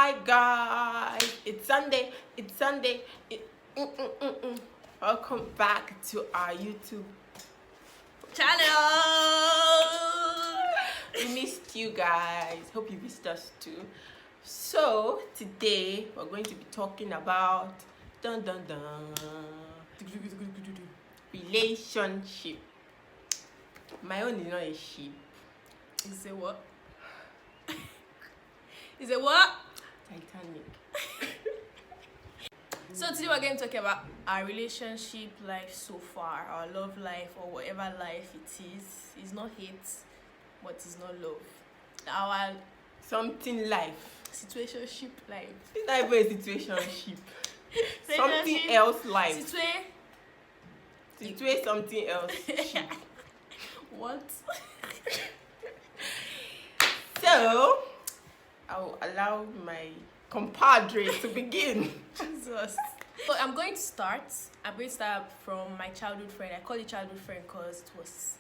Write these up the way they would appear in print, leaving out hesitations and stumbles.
Hi guys, it's Sunday. Welcome back to our YouTube channel. We missed you guys. Hope you missed us too. So today we're going to be talking about relationship. My own is not a sheep. Is it what? Is it what? Titanic. So today we're going to talk about our relationship life so far, our love life, or whatever life it is. It's not hate, but it's not love. Our Something life. situationship life. It's not even a situationship. Something else life. Situate something else. What? So I'll allow my compadre to begin. Jesus. So I'm going to start from my childhood friend. I call it childhood friend because it was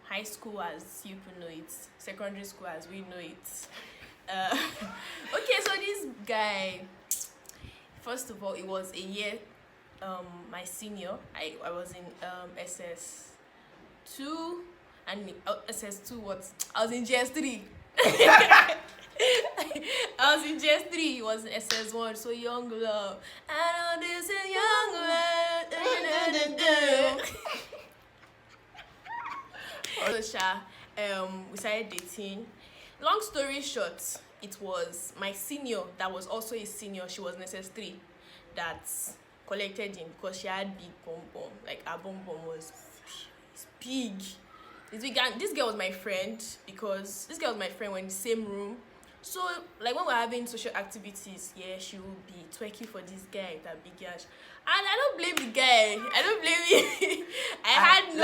high school as you people know it, secondary school as we know it. Okay, so this guy, first of all, it was a year my senior. I was in SS2 and SS2 what? I was in GS3. I was in GS3, he was in SS1, so young love. I know this is young love. So we started dating. Long story short, it was my senior that was also a senior. She was in SS3 that collected him because she had big bum bum. Like her bum bum was big. This girl was my friend because this girl was my friend. We're in the same room. So, like, when we're having social activities, yeah, she will be twerking for this guy, that big ass. And I don't blame the guy. I don't blame him. I had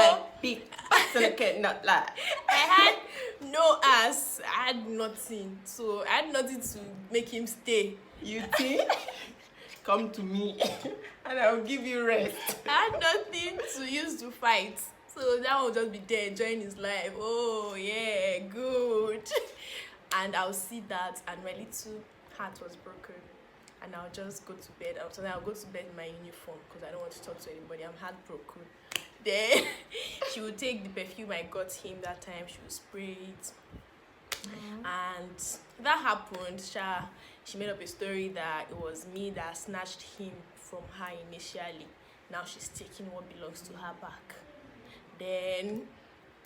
no ass. I had nothing. So, I had nothing to make him stay. You think? Come to me and I'll give you rest. I had nothing to use to fight. So, that one will just be there enjoying his life. Oh, yeah, good. And I'll see that, and my little heart was broken, and I'll just go to bed. So then I'll go to bed in my uniform because I don't want to talk to anybody. I'm heartbroken. Then she would take the perfume I got him that time. She would spray it, and that happened. She made up a story that it was me that snatched him from her initially. Now she's taking what belongs to her back. Then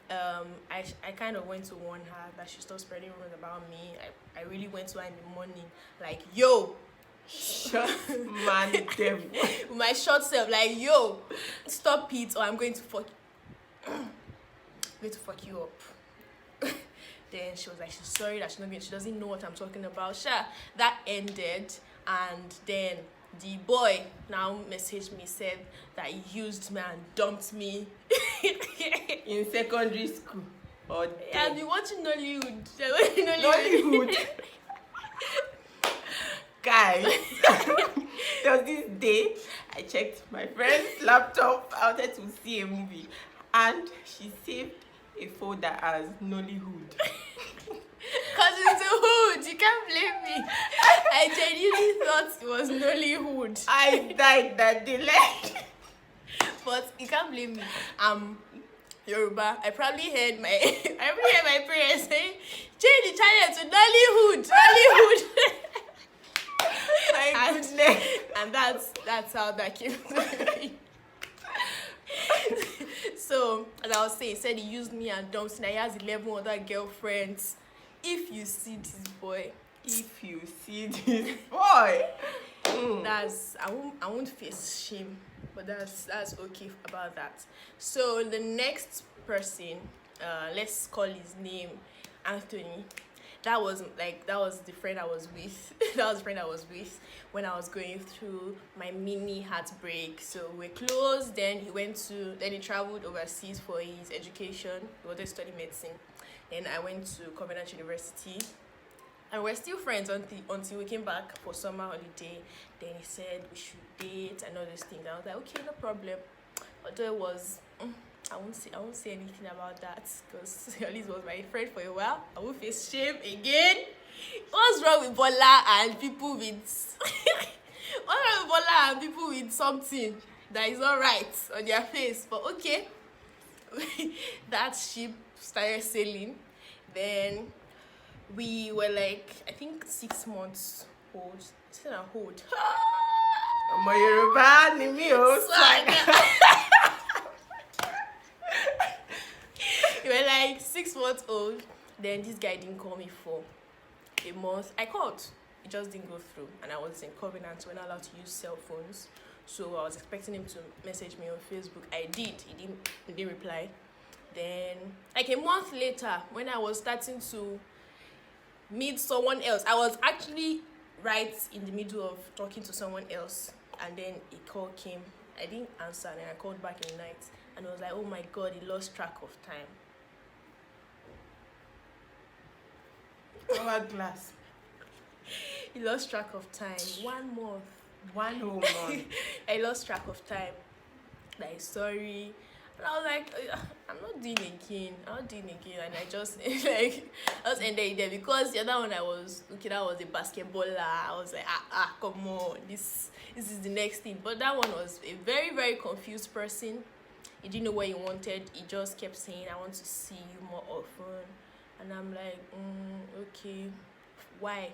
I kind of went to warn her that she stopped spreading rumors about me. I really went to her in the morning, like, yo, shut man devil. With my short self, like, yo, stop it or I'm going to fuck you up. Then she was like, she's sorry that she doesn't know what I'm talking about. That ended, and then the boy now messaged me, said that he used me and dumped me. In secondary school. I've been watching Nollywood. Nollywood. Guys, there was this day I checked my friend's laptop. I wanted to see a movie, and she saved a folder as Nollywood. Because it's a hood, you can't blame me. I genuinely thought it was Nollywood. I died that day, but you can't blame me. Yoruba. I probably heard my parents saying, change the channel to Nollywood. My goodness. And that's how that came to me. So, as I was saying, he said he used me and dumped me. He has 11 other girlfriends. If you see this boy, I won't face shame, but that's okay about that. So the next person, let's call his name Anthony. That was the friend I was with. That was the friend I was with when I was going through my mini heartbreak. So we're close. Then he traveled overseas for his education. He wanted to study medicine. Then I went to Covenant University, and we're still friends until we came back for summer holiday. Then he said we should date and all those things. I was like, okay, no problem. Although it was, I won't say anything about that because at least was my friend for a while. I won't face shame again. What's wrong with Bola and people with what's wrong with Bola and people with something that is not right on their face? But okay, that ship started sailing. Then we were like, I think 6 months old. Still a hold. Ọmọ Yorùbá ni mí o. We were like 6 months old. Then this guy didn't call me for a month. I called. It just didn't go through. And I was in covenant. We're not allowed to use cell phones. So I was expecting him to message me on Facebook. I did. He didn't reply. Then, like a month later, when I was starting to meet someone else, I was actually right in the middle of talking to someone else. And then a call came. I didn't answer. And I called back in the night. And I was like, oh my God, he lost track of time. Hourglass. He lost track of time. 1 month. 1 whole month. I lost track of time. Like, sorry. And I was like, I'm not doing again. And I just like I just ended it there because the other one I was looking at was a basketballer. I was like, come on, this is the next thing. But that one was a very, very confused person. He didn't know what he wanted. He just kept saying, I want to see you more often. And I'm like, okay. Why?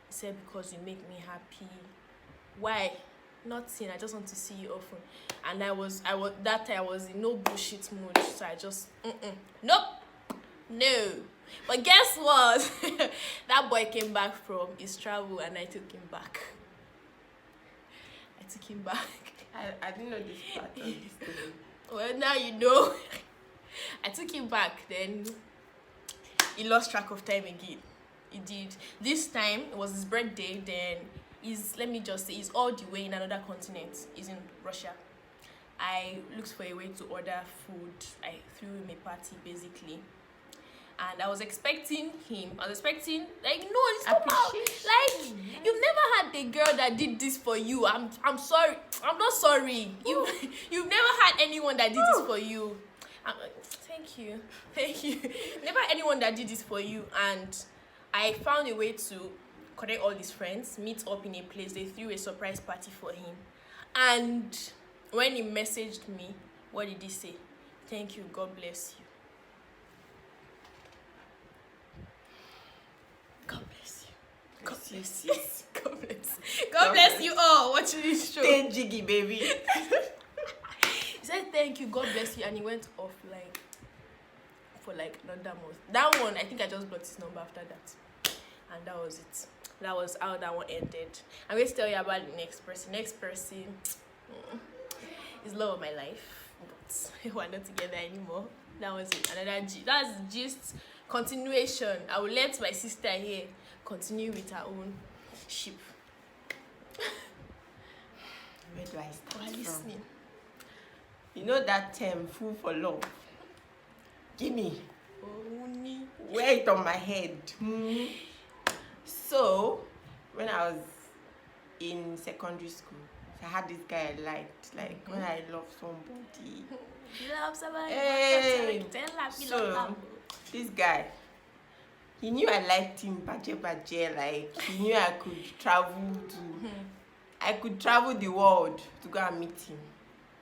He said, because you make me happy. Why? Nothing. I just want to see you often. And I was that time I was in no bullshit mood. So I just nope. No. But guess what? That boy came back from his travel and I took him back. I didn't know this part of the story. Well, now you know. I took him back. Then he lost track of time again. He did. This time it was his birthday. Then let me just say, he's all the way in another continent. He's in Russia. I looked for a way to order food. I threw him a party basically. And I was expecting him. Like, no, it's not about, like, you've never had a girl that did this for you. I'm sorry. I'm not sorry. You've never had anyone that did this for you. Thank you. Never had anyone that did this for you. And I found a way to connect all his friends, meet up in a place. They threw a surprise party for him. And when he messaged me, what did he say? Thank you. God bless you. God bless you. God bless you. God bless you all watching this show. Stay jiggy, baby. He said thank you, God bless you, and he went off like for like another month. That one, I think I just blocked his number after that. And that was it. That was how that one ended. I'm going to tell you about the next person. Next person is love of my life, but we're not together anymore. That was it. That's just continuation. I will let my sister here continue with her own ship. Where do I start from? Listening. You know that term, fool for love? Give me. Wear it on my head. So, when I was in secondary school, I had this guy I liked. Like, when I love somebody. Love somebody. Hey! So, this guy, he knew I liked him, baje. Like, he knew I could travel the world to go and meet him.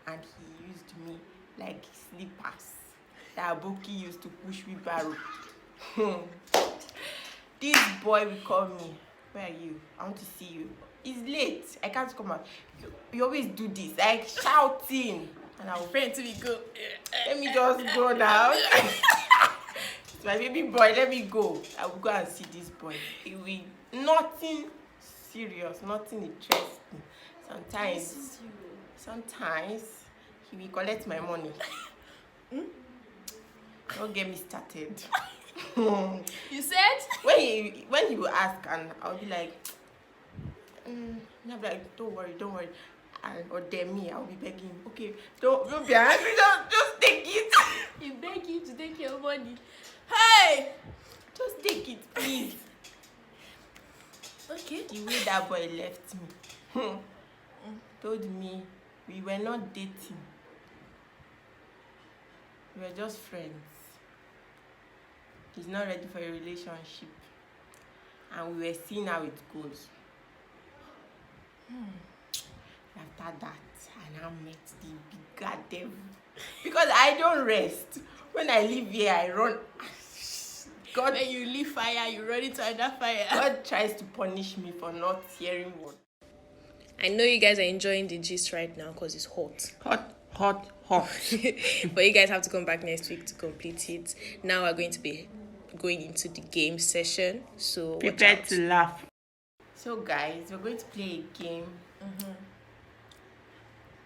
And he used me like slippers that Aboki used to push wheelbarrow. This boy will call me. Where are you? I want to see you. It's late. I can't come out. You always do this, like shouting. And I will friend to be good. Let me just go now. It's my baby boy. Let me go. I will go and see this boy. It will nothing serious, nothing interesting. Sometimes he will collect my money. Don't get me started. You said? When he will ask, and I'll be like, and I'll be like, don't worry. And or dare me, I'll be begging him. Okay, don't be angry. Just take it. You beg him to take your money. Hey, just take it, please. Okay. The way that boy left me, told me we were not dating. We were just friends. He's not ready for a relationship. and we were seeing how it goes. After that, I now met the bigger devil. Because I don't rest. When I leave here, I run. God, When you leave fire, you run into another fire. God tries to punish me for not hearing one. I know you guys are enjoying the gist right now because it's hot. Hot. But you guys have to come back next week to complete it. Now we're going to be going into the game session. So Prepare to laugh. So guys, we're going to play a game.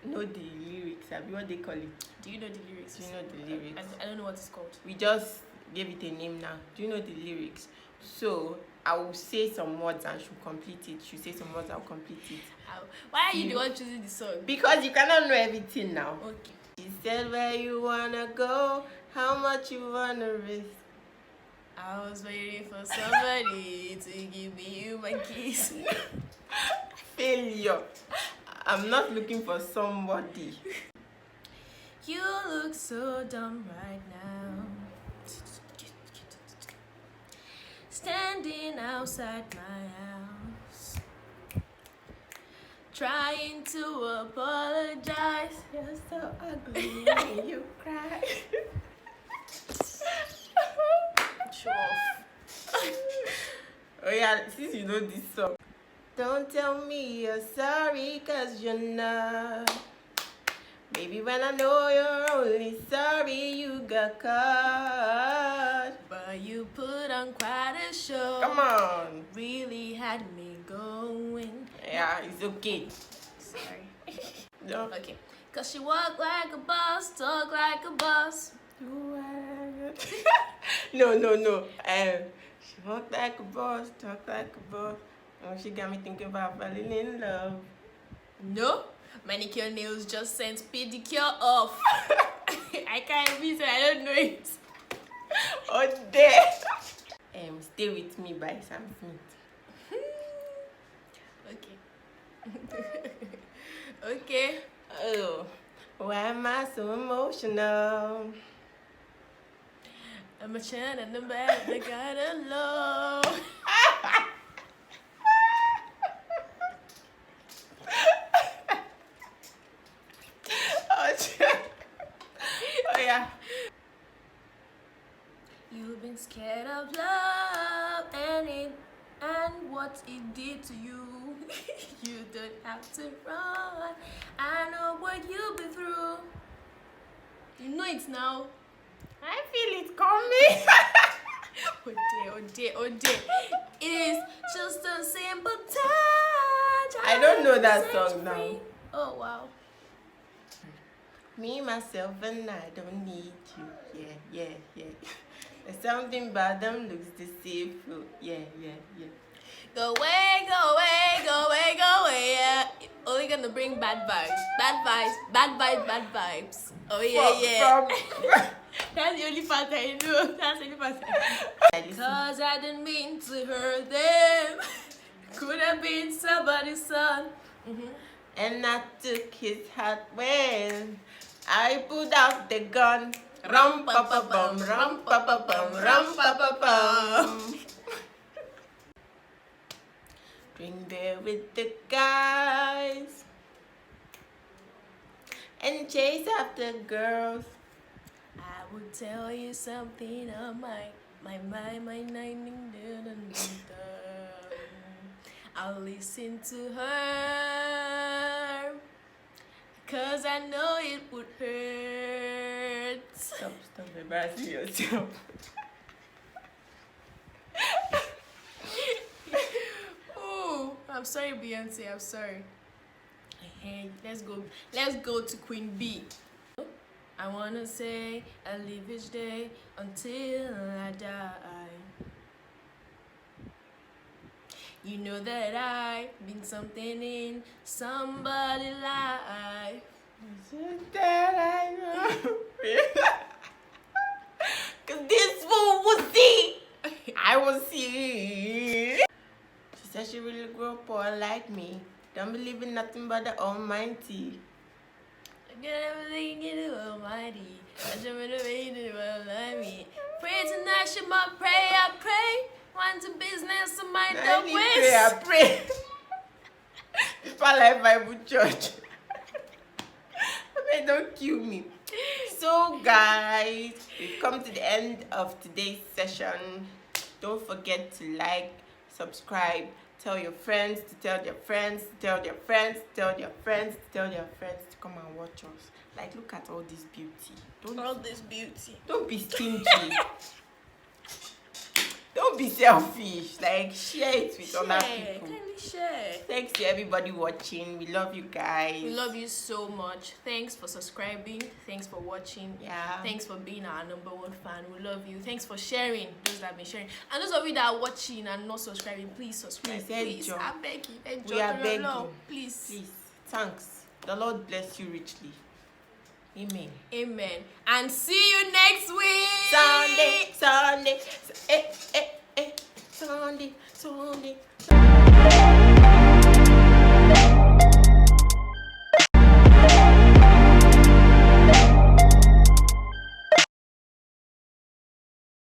Know the lyrics. Abi, what they call it? Do you know the lyrics? Do you know the lyrics? I don't know what it's called. We just gave it a name now. Do you know the lyrics? So I will say some words and she'll complete it. She'll say some words, I'll complete it. Why are you the one choosing the song? Because you cannot know everything now. Okay. She said where you wanna go, how much you wanna risk. I was waiting for somebody to give me my kiss. Failure. I'm not looking for somebody. You look so dumb right now. Standing outside my house, trying to apologize. You're so ugly when you cry. Show off. Oh yeah, since you know this song. Don't tell me you're sorry, cause you're not. Maybe when I know you're only sorry you got caught. But you put on quite a show. Come on. Really had me going. Yeah, it's okay. Sorry. No. Okay. Cause she walk like a boss, talk like a boss. No. She walk like a boss, talk like a boss. Oh, she got me thinking about falling in love. No. Manicure nails just sent pedicure off. I can't read it, I don't know it. Oh, there. Stay With Me by Sam Smith. Okay. Okay. Oh, why am I so emotional? I'm a chan and the bad, I gotta low. Oh yeah. You've been scared of love and what it did to you. You don't have to run. I know what you've been through. You know it now. I feel it coming. Oh dear. It is just a simple touch. I don't know that Set song you now. free. Oh wow. Me, myself, and I don't need you. Yeah. There's something about them looks deceitful. Yeah. Go away, yeah. Only gonna bring bad vibes. Oh yeah. That's the only part I know. That's the only part I know. Cause I didn't mean to hurt them. Could have been somebody's son. And I took his heart when I pulled out the gun. Rum pa pa bum, rum pa pa bum, rum pa pa bum. Drink there with the guys and chase after girls. I would tell you something on my mind. I'll listen to her, cause I know it would hurt. Stop embarrassing yourself. Oh, I'm sorry, Beyonce. I'm sorry. Hey, let's go to Queen B. I wanna say I live each day until I die. You know that I've been something in somebody's life. That I know. Cause this fool will see. I will see. She said she will grow poor like me. Don't believe in nothing but the Almighty. I get everything in the Almighty. I jump in the rain in the world like me. Pray tonight, should my pray, I pray. Want to business, mind I the need ways. pray. People like Bible church. Okay, don't kill me. So guys, we've come to the end of today's session. Don't forget to like, subscribe, tell your friends to tell their friends to tell their friends to tell their friends to tell their friends to come and watch us. Like, look at all this beauty. All this beauty. Don't be stingy. Don't be selfish. Like, share it with other people. Kindly share. Thanks to everybody watching. We love you guys. We love you so much. Thanks for subscribing. Thanks for watching. Yeah. Thanks for being our #1 fan. We love you. Thanks for sharing. Those that have been sharing. And those of you that are watching and not subscribing, please subscribe. Please. I beg you. Enjoy. We are begging. Please. Please. Thanks. The Lord bless you richly. Amen. Amen. And see you next week. Sunday. Sunday. Sunday.